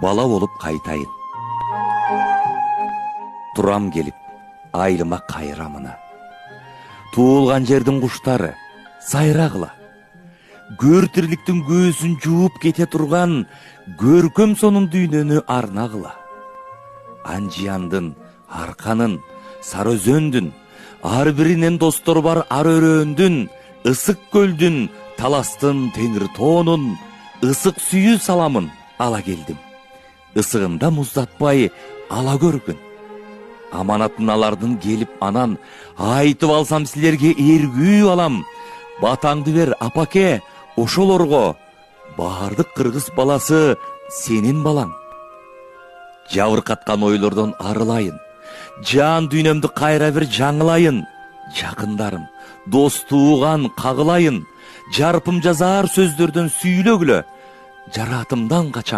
бала болуп кайтайын. Турам келип, айылыма кайрамына. Туылган жердин куштары сайрагыла. Көр тирликтин көзүн жууп кете турган көркөм сонун дүйнөнү арнагыла. Анжияндын, Арканын, Сарыөзөндүн, ар биринен достор бар ар өрөөндүн, ысык көлдүн, таластын, теңир тоонун, ысык сүйүү саламын ала келдим. Ысыгында муздатпай ала көргүн. Аманатын алардын келип анан, айтып алсам силерге эргүү алам. Батаңды бер, апаке, ошолорго. Баардык кыргыз баласы сенин балаң. Жабыркаткан ойлордон арылайын. Жан дүйнөмдү кайра бир жаңылайын. Жакындарым, дос тууган кагылайын. Жарпым жазар сөздөрдөн сүйлөгүлө. Жаратымдан качам.